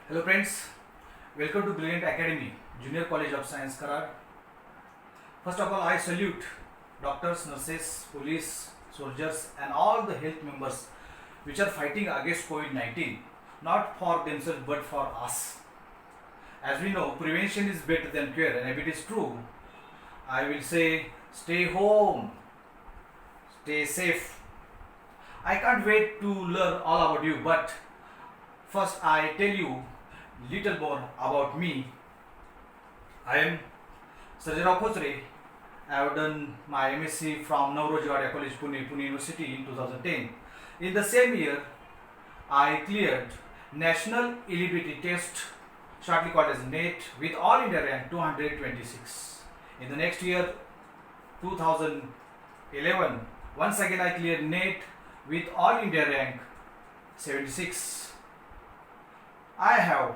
Hello friends, welcome to Brilliant Academy, Junior College of Science, Karad. First of all, I salute doctors, nurses, police, soldiers and all the health members which are fighting against COVID-19, not for themselves but for us. As we know, prevention is better than cure, and if it is true, I will say stay home, stay safe. I can't wait to learn all about you, but first I tell you little more about me. I am Sarjarao Khochre. I have done my MSc from Navroji Wadia College, Pune University in 2010. In the same year, I cleared National Eligibility Test, shortly called as NET, with All India rank 226. In the next year, 2011, once again I cleared NET with All India rank 76. I have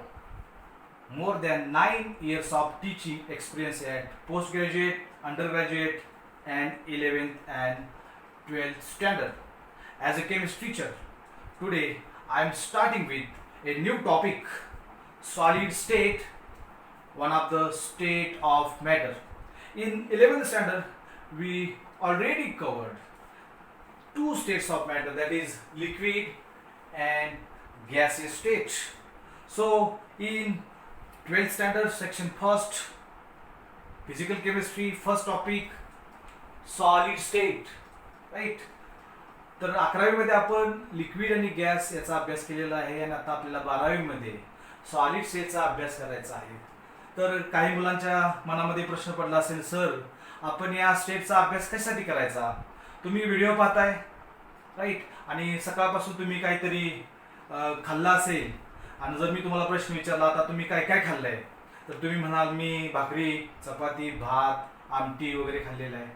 more than 9 years of teaching experience at postgraduate, undergraduate and 11th and 12th standard. As a chemistry teacher, today I am starting with a new topic, solid state, one of the state of matter. In 11th standard, we already covered two states of matter, that is liquid and gaseous state. So in 12th standard section first, physical chemistry, first topic solid state, right? तर 11वी मध्ये आपण liquid आणि gas याचा अभ्यास केलेला आहे आणि आता आपल्याला 12वी मध्ये सॉलिड स्टेटचा अभ्यास करायचा आहे. तर काही मुलांच्या मनामध्ये प्रश्न पडला असेल, सर आपण या स्टेटचा अभ्यास कशासाठी करायचा? तुम्ही व्हिडिओ पाहताय, राईट, आणि सकाळपासून तुम्ही काहीतरी खाल्लं असेल आणि जर मी तुम्हाला प्रश्न विचारला आता तुम्ही काय काय खाल्लंय, तर तुम्ही म्हणाल मी भाकरी, चपाती, भात, आमटी वगैरे खाल्लेलं आहे.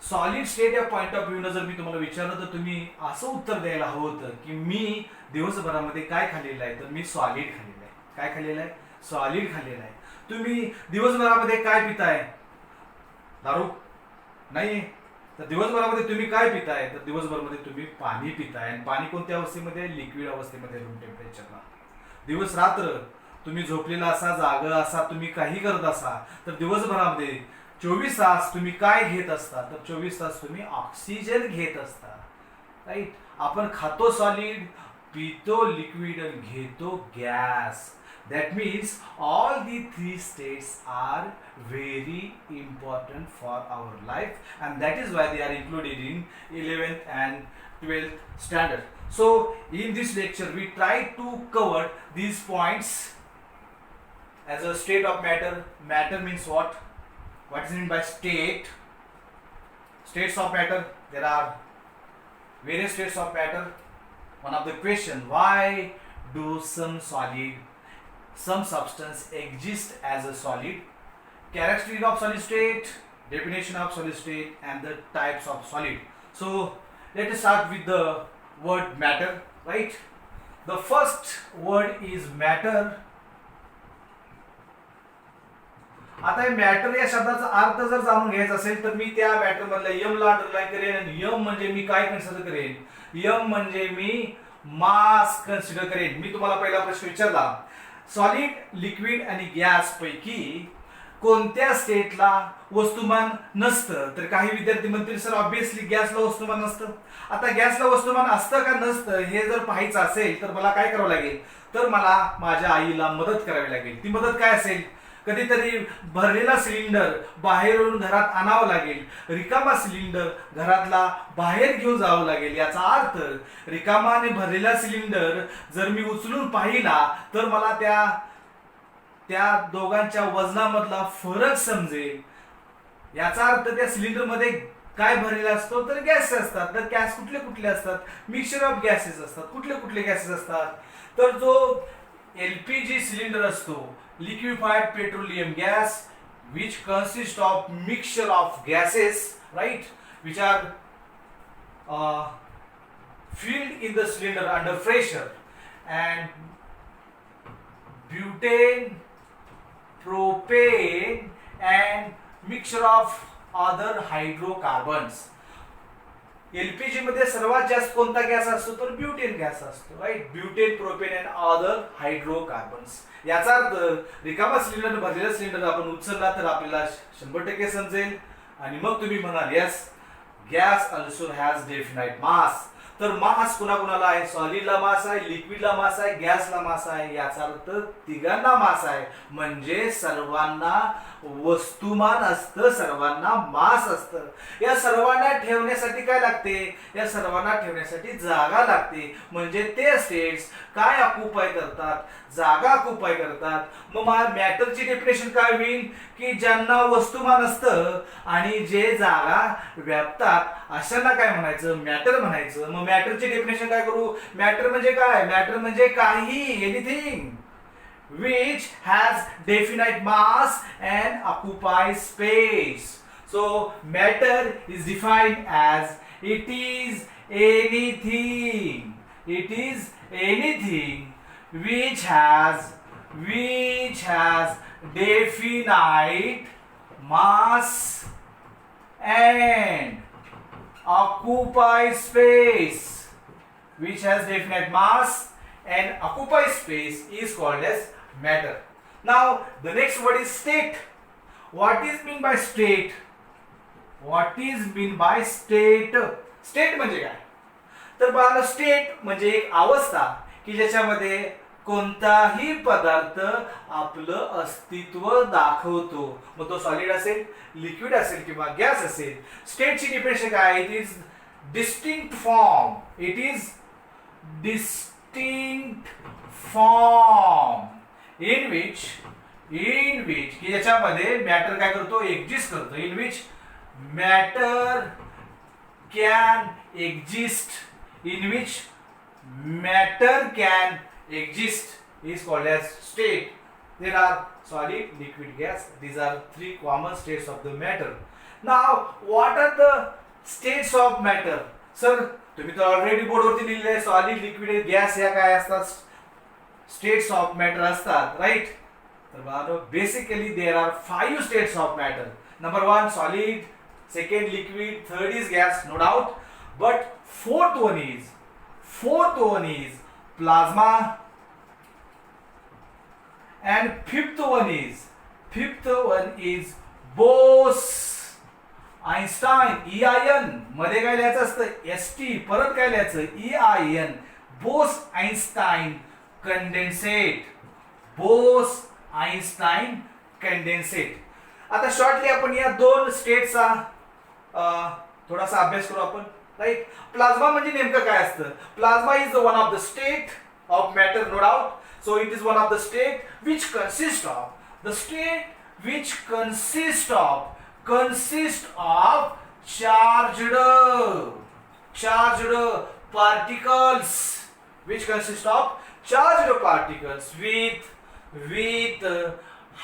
सॉलिड स्टेट या पॉइंट ऑफ व्ह्यू न जर मी तुम्हाला विचारलं तर तुम्ही असं उत्तर द्यायला हवं होतं की मी दिवसभरामध्ये काय खाल्लेलं आहे, तर मी सॉलिड खाल्लेलं आहे. काय खाल्लेलं आहे? सॉलिड खाल्लेलं आहे. तुम्ही दिवसभरामध्ये काय पिताय? दारू नाही. तर दिवसभरामध्ये तुम्ही काय पिताय? तर दिवसभरामध्ये तुम्ही पाणी पिताय. आणि पाणी कोणत्या अवस्थेमध्ये? लिक्विड अवस्थेमध्ये, रूम टेम्परेचरला. दिवस रात्र तुम्ही झोपलेला असा, जागा असा, तुम्ही काही करत असा, तर दिवसभरामध्ये 24 तास तुम्ही काय घेत असता? तर 24 तास तुम्ही ऑक्सिजन घेत असता, राईट. आपण खातो सॉलिड, पितो लिक्विड आणि घेतो gas. That means all the three states are very important for our life, and that is why they are included in 11th and 12th standard. So in this lecture we try to cover these points. As a state of matter, matter means what? What is meant by state? States of matter, there are various states of matter. One of the question, why do some substance exist as a solid? Characteristic of solid state, definition of solid state and the types of solid. So let us start with the word matter, right? The first word is matter. आता matter या शब्दाचा अर्थ जर जाणून घ्यायचा असेल तर मी त्या मॅटर मधल्या यम ला अंडरलाईन करेन. आणि यम म्हणजे मी काय कन्सिडर करेन? यम म्हणजे मी मास कन्सिडर करेन. मी तुम्हाला पहिला प्रश्न विचारला, सॉलिड, लिक्विड आणि गॅस पैकी कोणत्या स्टेटला वस्तुमान नसतं? तर काही विद्यार्थी म्हणतील सर ऑब्विसली गॅसला वस्तुमान नसतं. आता गॅसला वस्तुमान असतं का नसतं हे जर पाहायचं असेल तर मला काय करावं लागेल? तर मला माझ्या आईला मदत करावी लागेल. ती मदत काय असेल? कधीतरी भरलेला सिलेंडर बाहेरून घरात आणावं लागेल, रिकामा सिलेंडर घरातला बाहेर घेऊन जावं लागेल. याचा अर्थ रिकामा आणि भरलेला सिलेंडर जर मी उचलून पाहिला तर मला त्या दोघांच्या वजनामधला फरक समजेल. याचा अर्थ त्या सिलेंडर मध्ये काय भरलेला असतो? तर गॅस असतात. तर गॅस कुठले कुठले असतात? मिक्सचर ऑफ गॅसेस असतात. कुठले कुठले गॅसेस असतात? तर जो एलपीजी सिलेंडर असतो, liquefied petroleum gas, which consists of mixture of gases, right, which are filled in the cylinder under pressure, and butane, propane and mixture of other hydrocarbons. LPG मध्ये सर्वात जास्त कोणता गॅस असतो तर ब्युटेन गॅस असतो, right. Butane, propane and other hydrocarbons. याचा अर्थ रिकामा सिलेंडर, भरलेला सिलेंडर आपण उचलला तर आपल्याला 100% समजेल. आणि मग तुम्ही म्हणाल yes, gas also has definite mass. तर मास कुणाकुणाला आहे? सॉलिडला मास आहे, लिक्विडला मास आहे, गॅसला मास आहे. याचा अर्थ तिघांना मास आहे, म्हणजे सर्वांना वस्तुमान असतं, सर्वांना मास असतं. या सर्वांना ठेवण्यासाठी काय लागते? या सर्वांना ठेवण्यासाठी जागा लागते. म्हणजे ते स्टेट्स काय ऑक्युपाय करतात? जागा ऑक्युपाय करतात. मग मॅटरची डेफिनेशन काय होईल? की ज्यांना वस्तुमान असतं आणि जे जागा व्यापतात अशांना काय म्हणायचं? मॅटर म्हणायचं. मग मॅटरची डेफिनेशन काय करू? मॅटर म्हणजे काय? मॅटर म्हणजे काही, anything which has definite mass and occupies space. So matter is defined as it is anything. It is anything which has definite mass and occupies space. Which has definite mass and occupies space is called as matter. Now the next word is state. What is mean by state? What is mean by state? State म्हणजे काय? तर बघा, state म्हणजे एक अवस्था की ज्याच्यामध्ये कोणताही पदार्थ आपलं अस्तित्व दाखवतो. मग तो सॉलिड असेल, लिक्विड असेल किंवा गॅस असेल. स्टेटची डेफिनेशन काय? It is distinct form. It is distinct form in which की ज्याच्यामध्ये मॅटर काय करतो? एक्झिस्ट करतो. in which matter can exist. in which matter can exist is called as state. There are solid, liquid, gas. These are three common states of the matter. Now what are the states of matter? Sir तुम्ही तर already बोर्डवरती लिहिलेलं आहे, solid, liquid, gas या काय असतात? States of matter असतात, right. तर बघा, basically there are 5 states of matter. Number 1 solid, second liquid, third is gas, no doubt. But fourth one is plasma and fifth one is Bose Einstein. EIN मध्ये काय लिहायचं असतं? ST. परत काय लिहायचं? EIN. Bose Einstein condensate. Bose Einstein condensate. आता shortly आपण या दोन स्टेटचा थोडासा अभ्यास करू आपण, राईट. प्लाझ्मा म्हणजे नेमकं काय असतं? Plasma is one of the state of matter, no doubt. So it is one of the state which consists of charged particles, which consist of charged particles with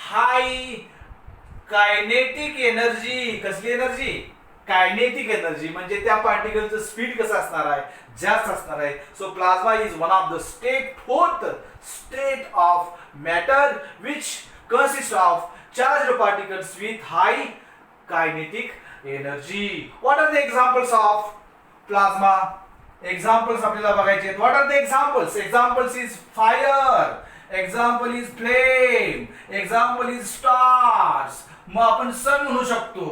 high kinetic energy. कसली energy? Kinetic energy. म्हणजे त्या पार्टिकलचं speed कसं असणार आहे? जास्त असणार आहे. So plasma is one of the fourth state of matter which consists of charged particles with high kinetic energy. What are the examples of plasma? Examples आपल्याला बघायचे आहेत. What are the examples? Examples is fire, example is flame, example is stars. मग आपण सन म्हणू शकतो.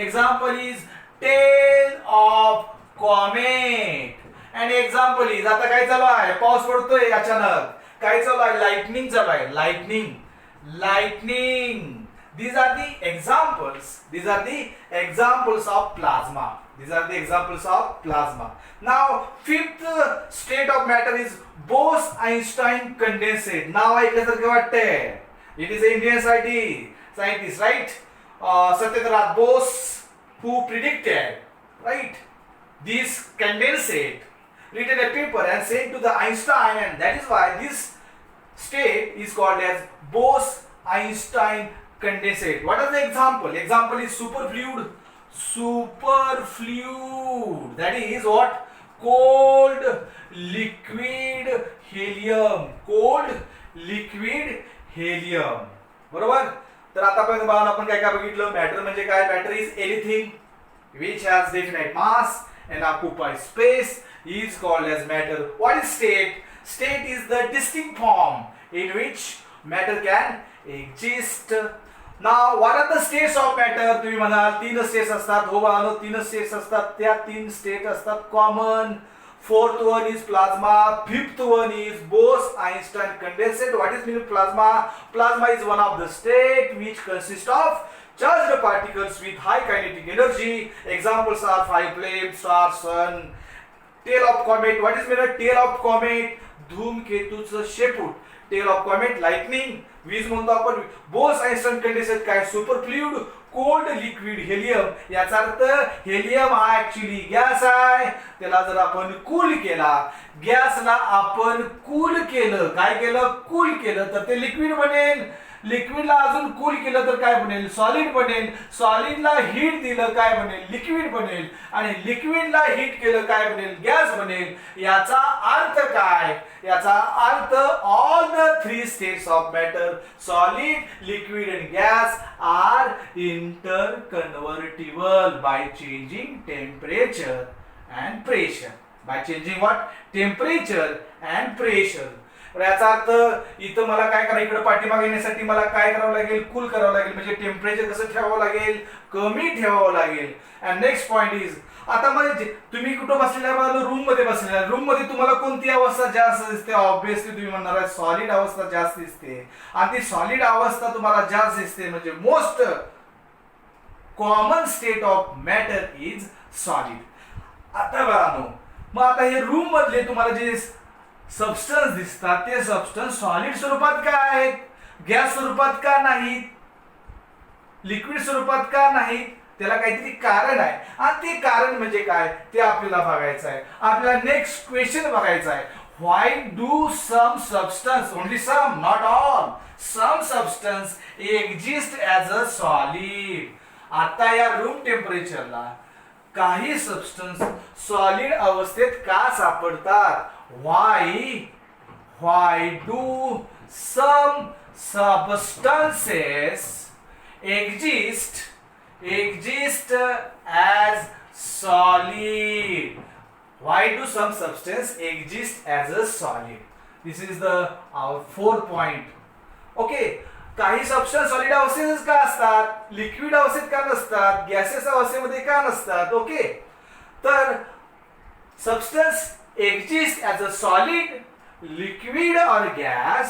Example is tail of comet. And example is, आता काय चालू आहे? पाऊस पडतोय अचानक. काय चालू आहे? लाइटनिंग चालू आहे. Lightning. These are the examples of plasma. Now fifth state of matter is Bose-Einstein condensate. नाव ऐकल्यासारखं वाटतंय. It is an Indian scientist, right? Satyendra Bose, who predicted, right, this condensate, written a paper and sent to the Einstein, and that is why this state is called as Bose-Einstein condensate. What are the example? Example is superfluid. That is what? Cold liquid helium. बरोबर. तर आतापर्यंत बघा आपण काय काय बघितलं. Matter म्हणजे काय? Matter is anything which has definite mass and occupies space is called as matter. What is state? State is the distinct form in which matter can exist. Now what are the states of matter? तुम्ही म्हणाल 3 states असतात. हो बाळांनो, 3 states असतात. त्या 3 state असतात common. Fourth one is plasma. Fifth one is Bose-Einstein condensate. What is mean plasma? Plasma is one of the state which consists of charged particles with high kinetic energy. Examples are five flames, star, sun, tail of comet. What is mean a tail of comet? धूमकेतूचं शेपूट. Tail of comet lightning, वीज म्हणतो आपण. Bose आयन्स्टाईन condensate काय? Super fluid cold liquid helium. याचा अर्थ helium हा actually gas आहे. त्याला जर आपण कूल केला, गॅसला आपण कूल केलं, काय केलं? कूल केलं तर ते लिक्विड बनेल. लिक्विडला अजून कूल केलं तर काय बनेल? सॉलिड बनेल. सॉलिडला हीट दिलं काय बनेल? लिक्विड बनेल. आणि लिक्विडला हीट केलं काय बनेल? गॅस बनेल. याचा अर्थ काय? याचा earth all the 3 states of matter, solid, liquid and gas are interconvertible by changing temperature and pressure. By changing what? Temperature and pressure. याचा अर्थ इथं मला काय करायचं? इकडे पाठीमागे येण्यासाठी मला काय करावं लागेल? कूल करावं लागेल. म्हणजे टेम्परेचर कसं ठेवावं लागेल? कमी ठेवावं लागेल. अँड नेक्स्ट पॉइंट इज, आता म्हणजे तुम्ही कुठं बसलेल्या? रूम मध्ये बसलेल्या. रूम मध्ये तुम्हाला कोणती अवस्था जास्त दिसते? ऑब्विसली तुम्ही म्हणणार आहे सॉलिड अवस्था जास्त दिसते. आणि ती सॉलिड अवस्था तुम्हाला जास्त दिसते म्हणजे most common state of matter is solid. आता बघा, मग आता हे रूम मधले तुम्हाला जे सबस्टन्स दिसतात ते सबस्टन्स सॉलिड स्वरूपात का आहेत? गॅस स्वरूपात का नाहीत? लिक्विड स्वरूपात का नाहीत? त्याला काहीतरी कारण आहे. आणि ते कारण म्हणजे काय ते आपल्याला बघायचं आहे. आपल्याला नेक्स्ट क्वेश्चन बघायचा आहे. Why do some substance, only some, not all, some substance exist as a solid? आता या रूम टेम्परेचरला काही सबस्टन्स सॉलिड अवस्थेत का सापडतात? Why do some substances exist as solid? Why do some substances exist as a solid? This is our 4th point. Okay, काही substance solid अवस्थेत का असतात? लिक्विड अवस्थेत का नसतात? गॅसेस अवस्थेमध्ये का नसतात? ओके, तर substance exist as a solid, liquid or gas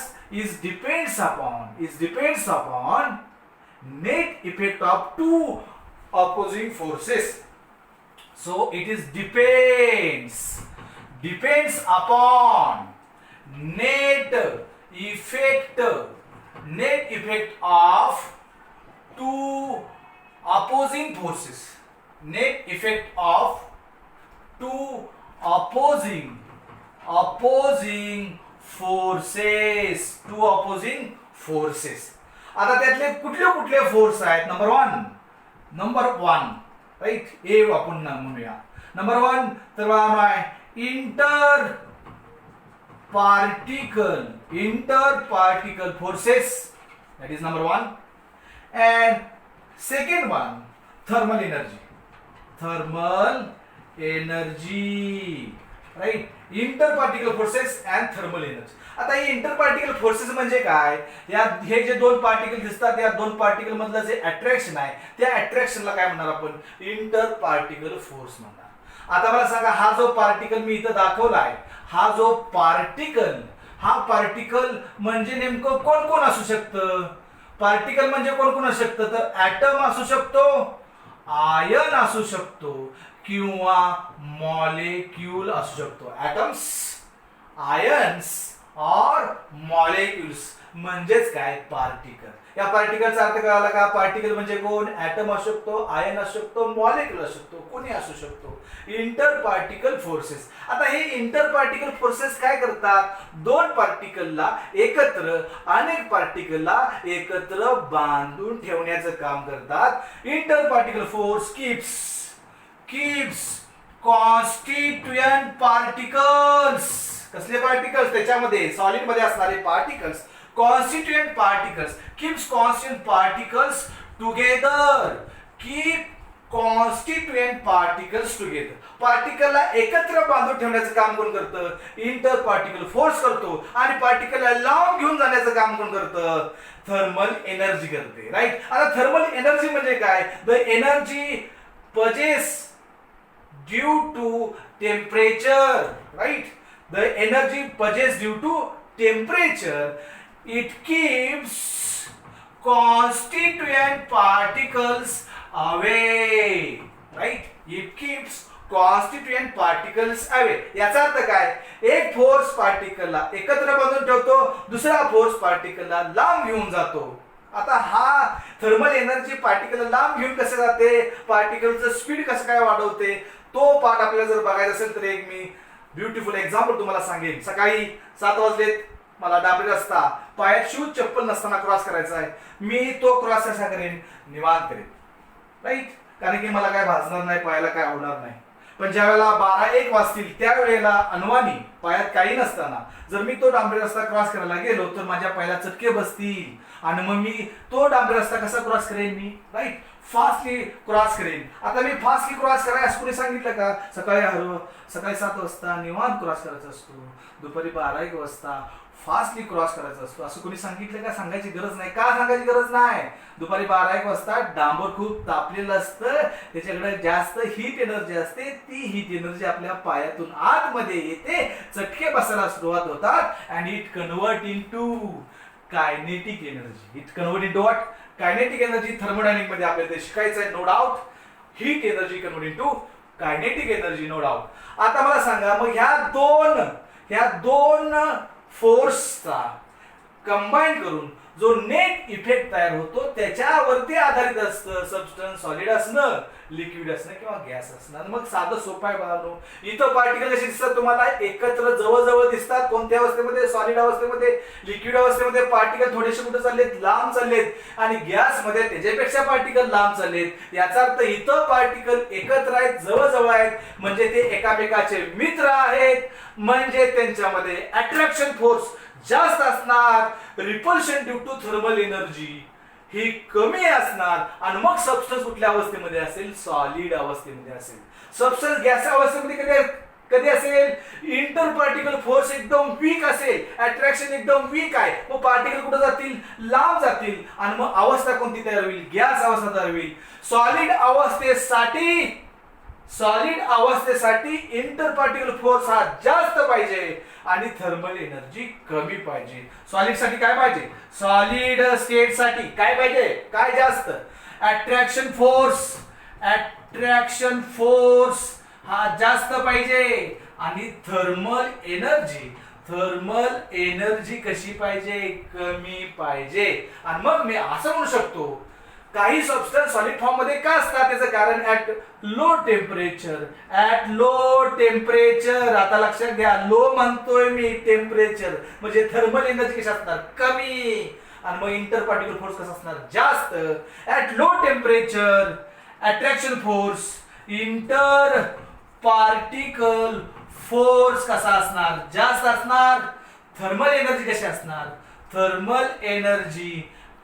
depends upon net effect of two opposing forces. So it is depends upon net effect of two opposing forces. Net effect of two opposing forces. आता त्यातले कुठले कुठले force आहेत? Number one right, ए आपण म्हणूया. Number 1 तर inter particle forces, that is number 1. And second one, thermal energy, right? Interparticle forces and thermal energy. आता हे इंटरपार्टिकल फोर्सेस म्हणजे काय? हे जे 2 पार्टिकल दिसतात, या 2 पार्टिकल मधलं जे अट्रॅक्शन आहे त्या अट्रॅक्शनला काय म्हणणार आपण? इंटरपार्टिकल फोर्स म्हणणार. आता मला सांगा, हा जो पार्टिकल मी इथं दाखवला आहे, हा जो पार्टिकल म्हणजे नेमकं कोण कोण असू शकतं? पार्टिकल म्हणजे कोण कोण असू शकतं? तर ॲटम असू शकतो, आयन असू शकतो किंवा मॉलिक्यूल असू शकतो. ॲटम्स, आयन्स और मॉलिक्युल्स म्हणजेच काय? पार्टिकल. या पार्टिकलचा अर्थ कळाला का? पार्टिकल म्हणजे कोण? ॲटम असू शकतो, आयन असू शकतो, मॉलिक्यूल असू शकतो, कोणी असू शकतो. इंटरपार्टिकल फोर्सेस. आता हे इंटरपार्टिकल फोर्सेस काय करतात? 2 पार्टिकलला एकत्र, अनेक पार्टिकलला एकत्र बांधून ठेवण्याचं काम करतात. Interparticle force keeps constituent particles. कसले पार्टिकल्स? त्याच्यामध्ये सॉलिड मध्ये असणारे particles, constituent particles, keeps constituent particles together, keep constituent particles together. पार्टिकलला एकत्र बांधून ठेवण्याचं काम कोण करतं? इंटर पार्टिकल फोर्स करतो. आणि पार्टिकलला लांब घेऊन जाण्याचं काम कोण करतं? थर्मल एनर्जी करते. राईट. आता थर्मल एनर्जी म्हणजे काय? The energy possess due to temperature. Right. The energy possess due to temperature. It keeps constituent particles away. Right? It keeps constituent particles away. याचा अर्थ काय? एक फोर्स पार्टिकलला एकत्र बांधून ठेवतो, दुसरा फोर्स पार्टिकलला लांब घेऊन जातो. आता हा थर्मल एनर्जी पार्टिकलला लांब घेऊन कसं जाते, पार्टिकलचं स्पीड कसं काय वाढवते, तो पार्ट आपल्याला जर बघायचा असेल तर एक मी ब्युटिफुल एक्झाम्पल तुम्हाला सांगेन. सकाळी 7 वाजलेत, मला डांबरी रस्ता, पायात शूज चप्पल नसताना क्रॉस करायचा आहे. मी तो क्रॉस कसा करेन? निवांत करेन. राईट. कारण की मला काय भाजणार नाही, पायाला काय होणार नाही. पण ज्या वेळेला 12-1 वाजतील त्यावेळेला अनवाणी पायात काही नसताना जर मी तो डांबरी रस्ता क्रॉस करायला गेलो तर माझ्या पायाला चटके बसतील. आणि मग मी तो डांबरी रस्ता कसा क्रॉस करेन? मी राईट फास्टली क्रॉस करेन. आता मी फास्टली क्रॉस करायला असं कोणी सांगितलं का? सकाळी 7 वाजता निवांत क्रॉस करायचा असतो, दुपारी 12-1 वाजता फास्टली क्रॉस करायचा असतो असं कोणी सांगितलं का? सांगायची गरज नाही. का सांगायची गरज नाही? दुपारी 12-1 वाजता डांबर खूप तापलेलं असतं, त्याच्याकडे जास्त हीट एनर्जी असते. ती हीट एनर्जी आपल्या पायातून आतमध्ये येते, चटके बसायला सुरुवात होतात. And it convert into kinetic energy. It convert into what? Kinetic energy. Thermodynamic मध्ये आपल्याला ते शिकायचं आहे, no doubt. Heat energy convert into kinetic energy, no doubt. आता मला सांगा, मग ह्या दोन फोर्सचा कंबाईन करून जो नेट इफेक्ट तयार होतो त्याच्यावरती आधारित असतं सबस्टन्स सॉलिड असणं, लिक्विड असणं किंवा गॅस असणं. मग साधं सोपं आहे बघा. इथं पार्टिकल कसे दिसतात तुम्हाला? एकत्र जवळ दिसतात. कोणत्या अवस्थेमध्ये? सॉलिड अवस्थेमध्ये. लिक्विड अवस्थेमध्ये पार्टिकल थोडेसे कुठे चाललेत? लांब चाललेत. आणि गॅस मध्ये त्याच्यापेक्षा पार्टिकल लांब चाललेत. याचा अर्थ इथं पार्टिकल एकत्र आहेत, जवळ आहेत, म्हणजे ते एकामेकाचे मित्र आहेत. म्हणजे त्यांच्यामध्ये अट्रॅक्शन फोर्स जास्त असणार, repulsion due to thermal energy ही कमी असणार. आणि मग सबस्टन्स कुठल्या अवस्थेमध्ये असेल? सॉलिड अवस्थेमध्ये असेल. सबस्टन्स गॅस अवस्थेमध्ये कधी असेल? इंटर पार्टिकल फोर्स एकदम वीक असेल, अट्रॅक्शन एकदम वीक आहे. मग पार्टिकल कुठे जातील? लांब जातील. आणि मग अवस्था कोणती तयार होईल? गॅस अवस्था तयार होईल. सॉलिड अवस्थेसाठी इंटर पार्टिकल फोर्स हा जास्त पाहिजे आणि थर्मल एनर्जी कमी पाहिजे. सॉलिड साठी काय पाहिजे? सॉलिड स्टेट साठी काय पाहिजे? काय जास्त? अट्रॅक्शन फोर्स हा जास्त पाहिजे. आणि थर्मल एनर्जी कशी पाहिजे? कमी पाहिजे. आणि मग मी असं म्हणू शकतो, काही सबस्टन्स सॉलिड फॉर्म मध्ये का असतात? त्याचं कारण ऍट लो टेम्परेचर. आता लक्षात घ्या, लो म्हणतोय मी, टेम्परेचर म्हणजे थर्मल एनर्जी कशी असणार? कमी. आणि मग इंटर पार्टिकल फोर्स कसा असणार? जास्त. At low temperature attraction force, inter particle force कसा असणार? जास्त असणार. थर्मल एनर्जी कशी असणार? थर्मल एनर्जी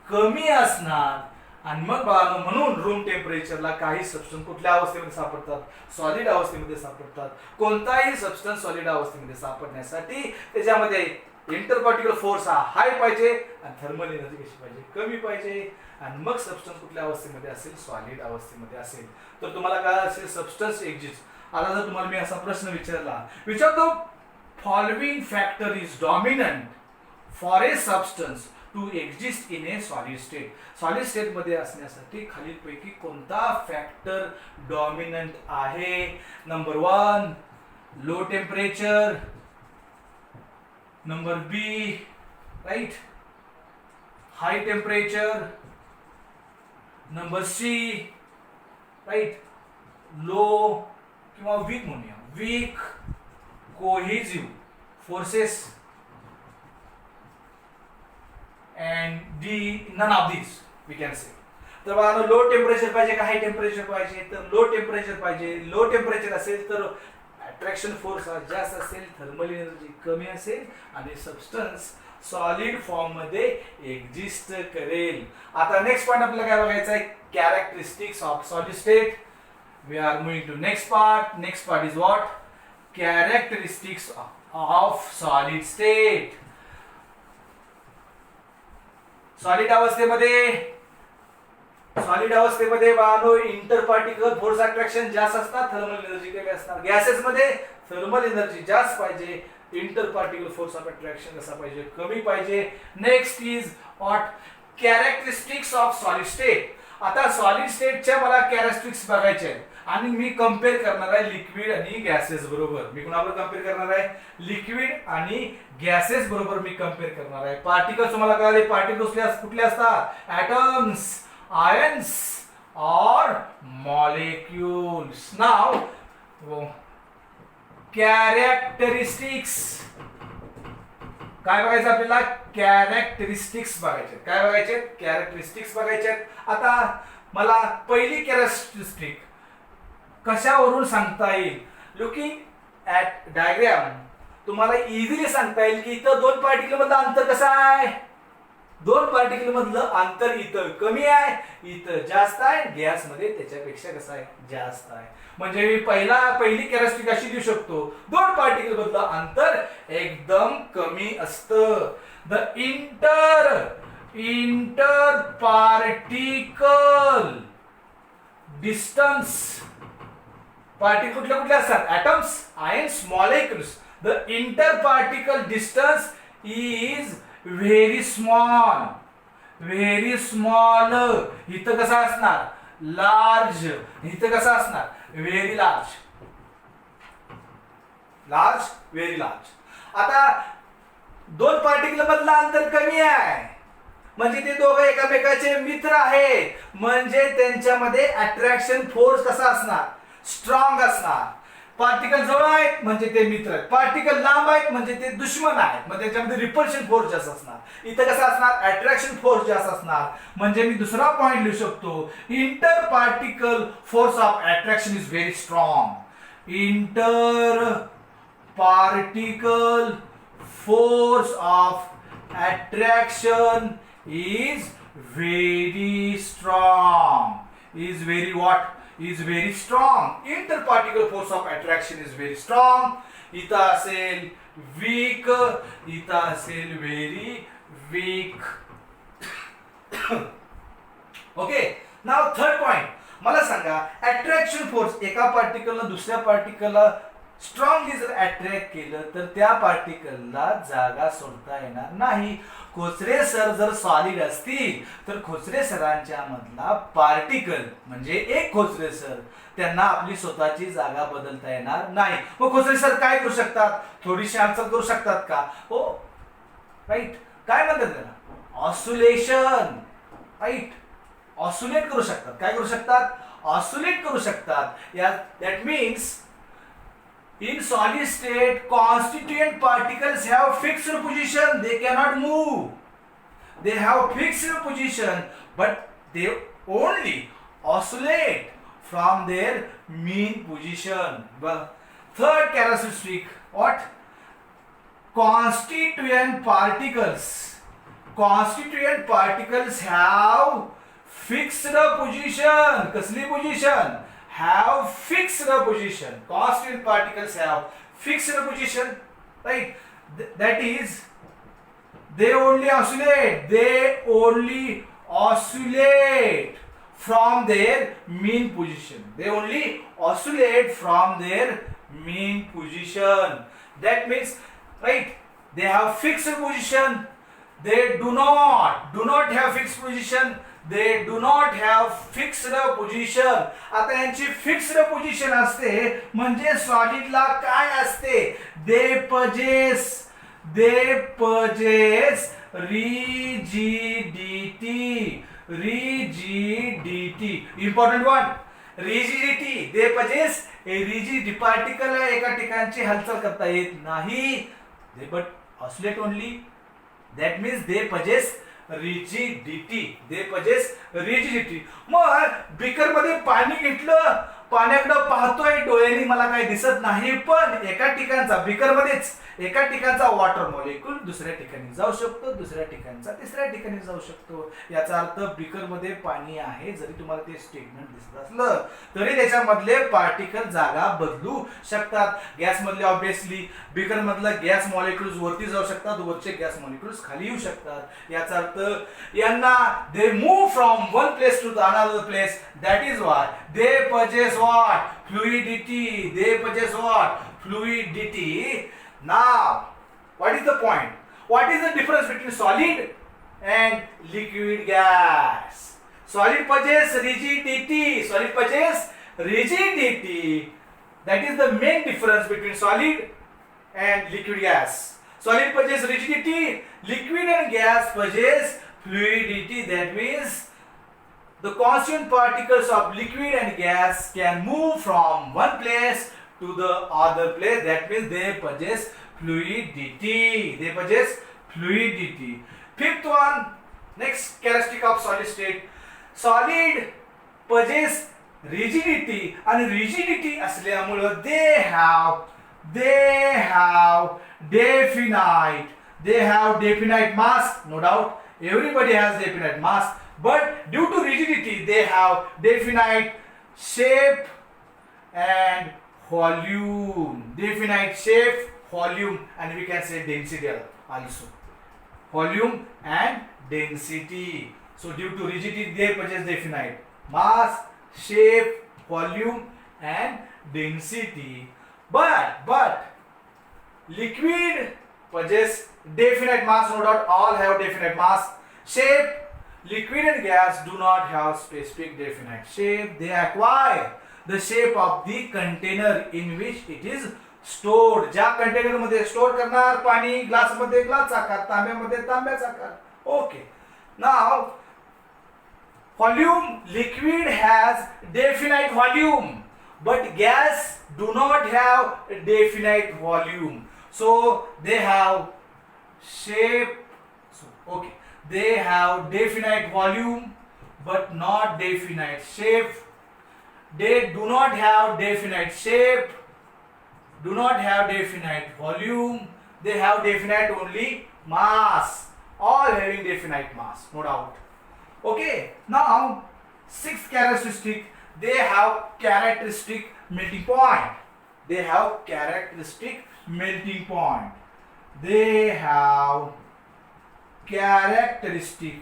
कमी असणार. आणि मग म्हणून रूम टेम्परेचरला काही सबस्टन्स कुठल्या अवस्थेमध्ये सापडतात? सॉलिड अवस्थेमध्ये सापडतात. कोणताही सबस्टन्स सॉलिड अवस्थेमध्ये सापडण्यासाठी त्याच्यामध्ये इंटर पार्टिकल फोर्स हा हाय पाहिजे आणि थर्मल एनर्जी कशी पाहिजे? कमी पाहिजे. आणि मग सबस्टन्स कुठल्या अवस्थेमध्ये असेल? सॉलिड अवस्थेमध्ये असेल. तर तुम्हाला काय असेल? Substance exist. आता जर तुम्हाला मी असा प्रश्न विचारला, which of the following factor is dominant for a substance to exist in a solid state? Solid state मध्ये असण्यासाठी खालीलपैकी कोणता फॅक्टर डॉमिनंट आहे? Number 1 low temperature, number B right high temperature, number C right low किंवा weak म्हणूया, weak cohesive forces, and D none of these we can say. तर बघा, low temperature पाहिजे का हाय टेम्परेचर पाहिजे? तर लो टेम्परेचर पाहिजे. लो टेम्परेचर असेल तर अट्रॅक्शन फोर्स जास्त असेल, थर्मल एनर्जी कमी असेल आणि सबस्टन्स सॉलिड फॉर्म मध्ये एक्झिस्ट करेल. आता नेक्स्ट पॉइंट आपल्याला काय बघायचा आहे? Characteristics of solid state. We are moving to next part. Next part is what? Characteristics of solid state. Solid अवस्थेमध्ये बाळांनो इंटर पार्टिकल फोर्स अट्रॅक्शन जास्त असतात, थर्मल एनर्जी कमी असणार. गॅसेस मध्ये थर्मल एनर्जी जास्त पाहिजे, inter particle force of attraction कसा पाहिजे? कमी पाहिजे. Next is what? Characteristics of solid state. आता सॉलिड स्टेटच्या मला कॅरेक्टरिस्टिक्स बघायचे आहेत आणि मी कम्पेअर करणार आहे लिक्विड आणि गॅसेस बरोबर. मी कोणाबरोबर कम्पेअर करणार आहे? लिक्विड आणि गॅसेस बरोबर मी कम्पेअर करणार आहे. पार्टिकल्स तुम्हाला कळाले, पार्टिकल्स कुठले असतात? ॲटम्स, आयन्स और मॉलिक्युल्स. नाउ कॅरेक्टरिस्टिक्स काय बघायचं आपल्याला? कॅरेक्टरिस्टिक्स बघायचे. काय बघायचे? कॅरेक्टरिस्टिक्स बघायचे. आता मला पहिली कॅरेक्टरिस्टिक कशावरून सांगता येईल? लुकिंग ॲट डायग्राम तुम्हाला इझिली सांगता येईल की इथं दोन पार्टिकल मधलं अंतर कसं आहे? दोन पार्टिकल मधलं अंतर इथं कमी आहे, इथं जास्त आहे. गॅस मध्ये त्याच्यापेक्षा कसं आहे? जास्त आहे. म्हणजे मी पहिली कॅरेक्टरिस्टिक अशी देऊ शकतो, दोन पार्टिकल मधलं अंतर एकदम कमी असतं. The inter particle distance. Particle कुठले कुठले असतात? Atoms, ions, molecules. The inter particle distance is very small. Very small. इथं कसं असणार? लार्ज. इथं कसं असणार? Very large. Large, very large. आता दोन पार्टिकल मधलं अंतर कमी आहे म्हणजे ते दोघं एकामेकाचे मित्र आहेत, म्हणजे त्यांच्यामध्ये अट्रॅक्शन फोर्स कसा असणार? स्ट्रॉंग असणार. पार्टिकल जवळ आहेत म्हणजे ते मित्र आहेत, पार्टिकल लांब आहेत म्हणजे ते दुश्मन आहेत, मग त्याच्यामध्ये रिपल्शन फोर्स जास्त असणार. इथं कसं असणार? अट्रॅक्शन फोर्स जास्त असणार. म्हणजे मी दुसरा पॉइंट लिहू शकतो, inter particle force of attraction is very strong. Inter particle force of attraction is very strong. Is very what? is very strong. Interparticle force of attraction is very strong. इथं असेल weak, इथं असेल very weak. Okay. Now third point. मला सांगा attraction force एका पार्टिकलला दुसऱ्या पार्टिकलला strongly जर attract केलं तर त्या पार्टिकलला जागा सोडता येणार नाही. खोचरे सर जर सॉलिड असतील तर खोचरे सरांच्या मधला पार्टिकल म्हणजे एक खोचरे सर त्यांना आपली स्वतःची जागा बदलता येणार नाही. मग खोचरे सर काय करू शकतात? थोडीशी हालचाल करू शकतात का? हो, राईट. काय म्हणतात त्याला? ऑस्युलेशन. राईट. ऑस्युलेट करू शकतात. काय करू शकतात? ऑस्युलेट करू शकतात. या that means in solid state constituent particles have fixed position, they cannot move. They have fixed position but they only oscillate from their mean position. Well, third characteristic, what? Constituent particles have fixed position. कसली position? Have fixed position. Constituent particles have fixed position, right? That is, they only oscillate. They only oscillate from their mean position. They only oscillate from their mean position. That means, right? They have fixed position. They do not have fixed position. They do not have fixed position. आता यांची fixed position असते म्हणजे सॉलिडला काय असते? They possess rigidity. Important one. Rigidity. They possess a rigidity. Particle एका ठिकाणची हालचाल करता येत नाही. They but oscillate only. That means they possess rigidity. They possess rigidity. मग बीकर मध्ये पाणी घेतलं पाण्याकडे पाहतोय डोळ्यांनी, मला काही दिसत नाही, पण एका ठिकाणचा बीकर मध्येच एका ठिकाणचा वॉटर मॉलिक्यूल दुसऱ्या ठिकाणी जाऊ शकतो, दुसऱ्या ठिकाणचा तिसऱ्या ठिकाणी जाऊ शकतो. याचा अर्थ बीकर मध्ये पाणी आहे. जरी तुम्हाला ते स्टेटमेंट दिसत असलं तरी त्याच्यामधले पार्टिकल जागा बदलू शकतात. गॅस मधले ऑब्विसली बीकर मधलं गॅस मॉलिक्युल्स वरती जाऊ शकतात, वरचे गॅस मॉलिक्युल्स खाली येऊ शकतात. याचा अर्थ यांना they move from one place to the another place. That is why they possess what? Fluidity. They possess what? Fluidity. Now, what is the point? What is the difference between solid and liquid gas? Solid possess rigidity. Solid possess rigidity. That is the main difference between solid and liquid gas. Solid possess rigidity. Liquid and gas possess fluidity. That means the constituent particles of liquid and gas can move from one place to the other place. That means they possess fluidity. They possess fluidity. Fifth one, next characteristic of solid state. Solid possess rigidity, and rigidity असल्यामुळे they have definite mass. No doubt, everybody has definite mass. But due to rigidity, they have definite shape and volume. Definite shape, volume, and we can say density also. Volume and density. So due to rigidity, they possess definite mass, shape, volume, and density. But liquid possess definite mass. No doubt, all have definite mass, shape. Liquid and gas do not have specific definite shape. They acquire the shape of the container in which it is stored. ज्या container मध्ये store करणार पाणी, glass मध्ये glass आकार, तांब्यामध्ये तांब्याचा आकार. Okay. Now, volume. Liquid has definite volume, but gas do not have definite volume. So they have shape. Okay. They have definite volume but not definite shape. They do not have definite shape, do not have definite volume. They have definite only mass. All having definite mass, no doubt. Okay. Now, sixth characteristic, they have characteristic melting point. They have characteristic melting point. They have characteristic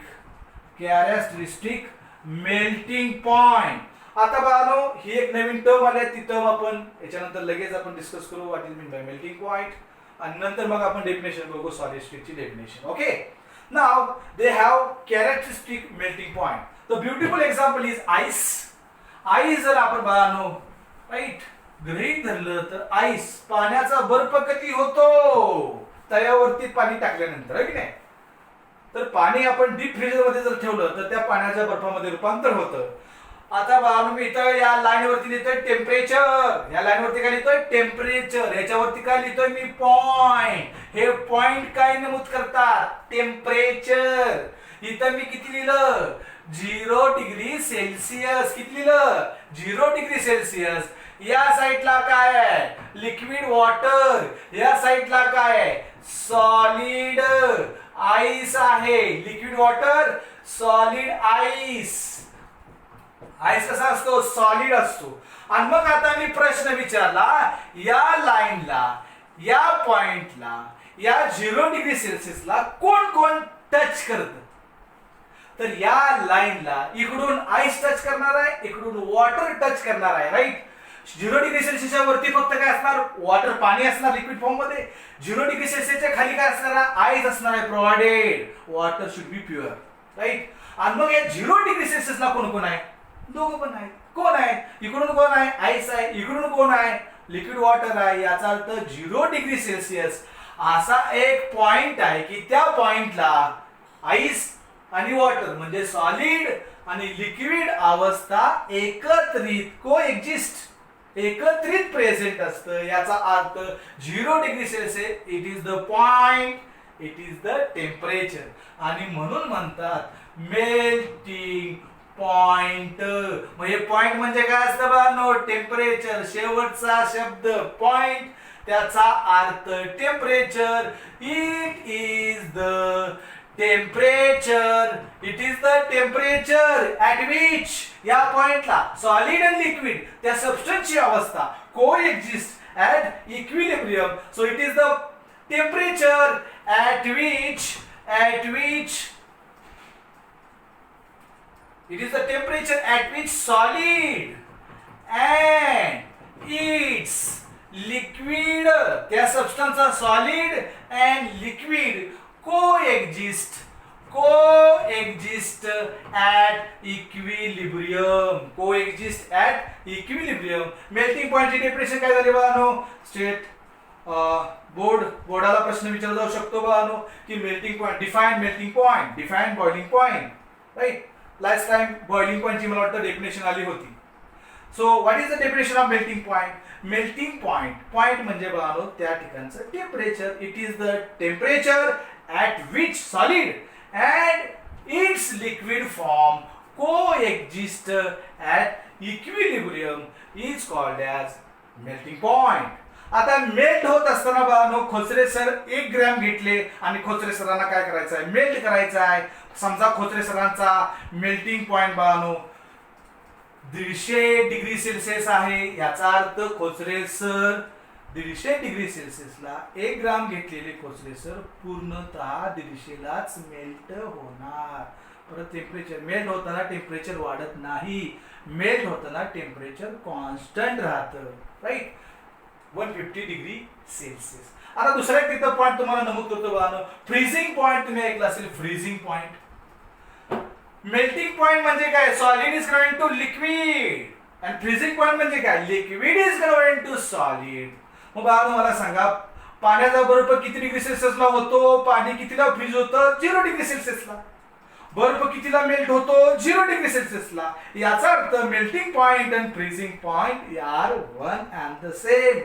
melting point. आता बाळांनो, ही एक नवीन term आली आहे. ती term आपण याच्यानंतर लगेच आपण डिस्कस करू what is mean by melting point, आणि नंतर मग आपण डेफिनेशन बघू सॉलिड स्टेटची definition. Okay. Now they have characteristic melting point. The beautiful example is ice. Ice जर आपण बाळांनो राईट गृहीत धरलं तर आईस, पाण्याचा बर्फ किती होतो तव्यावरती पाणी टाकल्यानंतर, आहे की नाही? तर पाणी आपण डीप फ्रीजर मध्ये जर ठेवलं तर त्या पाण्याच्या बर्फामध्ये रूपांतर होतं. आता बाळांनो, मी इथं या लाईन वरती लिहितोय टेम्परेचर. या लाईन वरती काय लिहितोय? टेम्परेचर. याच्यावरती काय लिहितोय मी? पॉइंट. हे पॉइंट काय नमूद करतात? टेम्परेचर. इथं मी किती लिहिलं? 0 डिग्री सेल्सिअस. किती लिहिलं? 0 डिग्री सेल्सिअस. या साईडला काय आहे? Liquid water. या साईडला काय आहे? सॉलिड आईस आहे. Liquid water, solid ice. Ice कसा असतो? सॉलिड असतो. आणि मग आता मी प्रश्न विचारला, या लाईनला, या पॉइंटला, या 0 डिग्री सेल्सिअसला कोण कोण टच करत? तर या लाईनला इकडून आईस टच करणार आहे, इकडून वॉटर टच करणार आहे. राईट. 0 डिग्री सेल्सिअसच्या वरती फक्त काय असणार? वॉटर, पाणी असणार लिक्विड फॉर्म मध्ये. 0 डिग्री सेल्सिअसच्या खाली काय असणार आहे? आईस असणार आहे. Provided water should be pure. Right. आणि मग या 0 डिग्री सेल्सिअसला कोण कोण आहे? दोघं पण आहे. कोण आहे? इकडून कोण आहे? आईस आहे. इकडून कोण आहे? लिक्विड वॉटर आहे. याचा अर्थ 0 डिग्री सेल्सिअस असा एक पॉइंट आहे की त्या पॉइंटला आईस आणि वॉटर म्हणजे सॉलिड आणि लिक्विड अवस्था एकत्रित एकत्रित प्रेझेंट असतं. याचा अर्थ 0 degree Celsius it is the point, it is the temperature. आणि म्हणून म्हणतात मेल्टिंग पॉइंट. मग हे पॉइंट म्हणजे काय असतं बाळांनो? टेम्परेचर. शेवटचा शब्द पॉइंट, त्याचा earth temperature. It is the temperature. It is the temperature at which, या पॉइंटला सॉलिड अँड लिक्विड त्या सबस्टन्सची अवस्था को exist at equilibrium. So it is the temperature at which it is the temperature at which solid and its liquid, त्या सबस्टन्सचा solid and liquid coexist at equilibrium. Melting पॉइंटची definition काय झाली बाळांनो? State बोर्डाला प्रश्न विचारला जाऊ शकतो बाळांनो की melting point, define melting point, define boiling point. Right, last time boiling पॉइंटची मला वाटतं डेफिनेशन आली होती. So what is the definition of melting point? Melting point म्हणजे बाळांनो त्या ठिकाणचं temperature. It is the temperature at which solid and its liquid form coexist at equilibrium is called as melting point. आता melt होत असताना बाळांनो Khochare sir 1 gram घेतले आणि खोचरे सरांना काय करायचं आहे? मेल्ट करायचं आहे. समजा खोचरे सरांचा मेल्टिंग पॉइंट बाळांनो 150 डिग्री सेल्सिअस आहे. याचा अर्थ खोचरे सर 150 डिग्री सेल्सिअसला 1 ग्राम घेतलेले खोचरे सर पूर्णतः 150 लाच मेल्ट होणार. परत टेम्परेचर मेल्ट होताना टेम्परेचर वाढत नाही. मेल्ट होताना टेम्परेचर कॉन्स्टंट राहतं. Right, 150 degree Celsius. आता दुसरा एक तिथं पॉइंट तुम्हाला नमूद करतो बाळांनो, फ्रीजिंग पॉइंट. तुम्ही ऐकलं असेल फ्रीजिंग पॉइंट. मेल्टिंग पॉइंट म्हणजे काय? Solid is converted to liquid and freezing point म्हणजे काय? Liquid is converted to solid. मग बाळांनो मला सांगा, पाण्याचा बर्फ किती डिग्री सेल्सिअसला होतो? पाणी कितीला फ्रीज होतं? 0 डिग्री सेल्सिअसला. बर्फ कितीला मेल्ट होतो? 0 डिग्री सेल्सिअसला. याचा अर्थ melting point and freezing point are one and the same.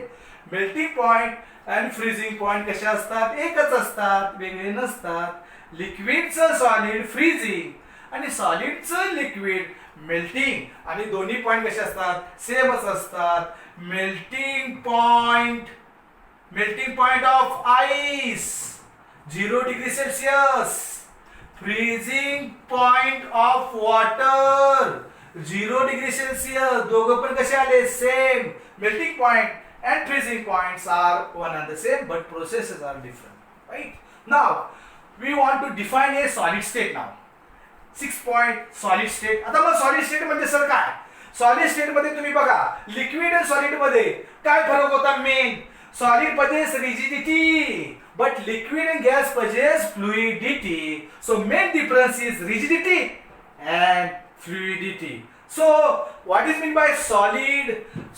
Melting point and freezing point कशा असतात? एकच असतात, वेगळे नसतात. लिक्विडचं सॉलिड फ्रीजिंग आणि सॉलिडचं लिक्विड मेल्टिंग, आणि दोन्ही पॉइंट कसे असतात? सेमच असतात. Melting point of ice 0 degree Celsius. Freezing point of water 0 degree Celsius. दोघं पण कसे आले? Same. Melting point and freezing points are one and the same, but processes are different. Right? Now we want to define a solid state now. 6 point solid state. आता मग solid state म्हणजे sir काय? Solid state मध्ये तुम्ही बघा, liquid आणि solid मध्ये काय फरक होता? Main solid possess rigidity, but liquid and gas possess fluidity. So main difference is rigidity and fluidity. So what is meant by solid?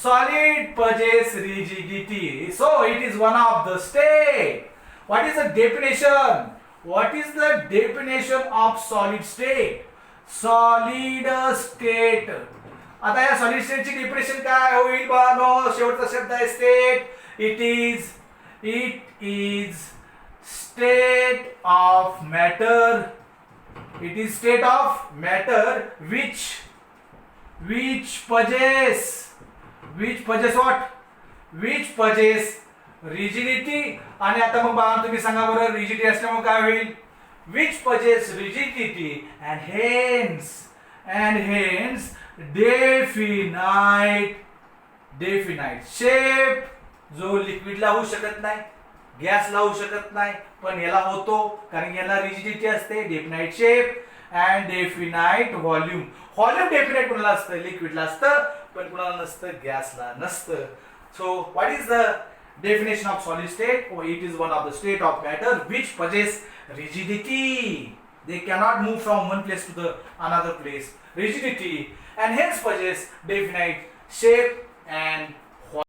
Solid possess rigidity. So it is one of the state. What is the definition? What is the definition of solid state? Solid state. आता या solid state ची definition काय होईल बाळांनो? शेवटचा शब्द आहे state. It is state of matter. It is state of matter which possess what? Which possess rigidity. आणि आता मग बाळांनो तुम्ही सांगा बरं, rigidity असल्यामुळे काय होईल? Which possess rigidity and hence definite shape. जो लिक्विडला होऊ शकत नाही, गॅसला होऊ शकत नाही, पण याला होतो कारण याला रिजिडिटी असते. Definite shape and definite volume. Volume definite कोणाला असतं? लिक्विडला असतं, पण कोणाला नसतं? गॅसला नसतं. So what is the definition of solid state? It is one of the state of matter which possess rigidity. They cannot move from one place to the another place. Rigidity, and hence possess definite shape and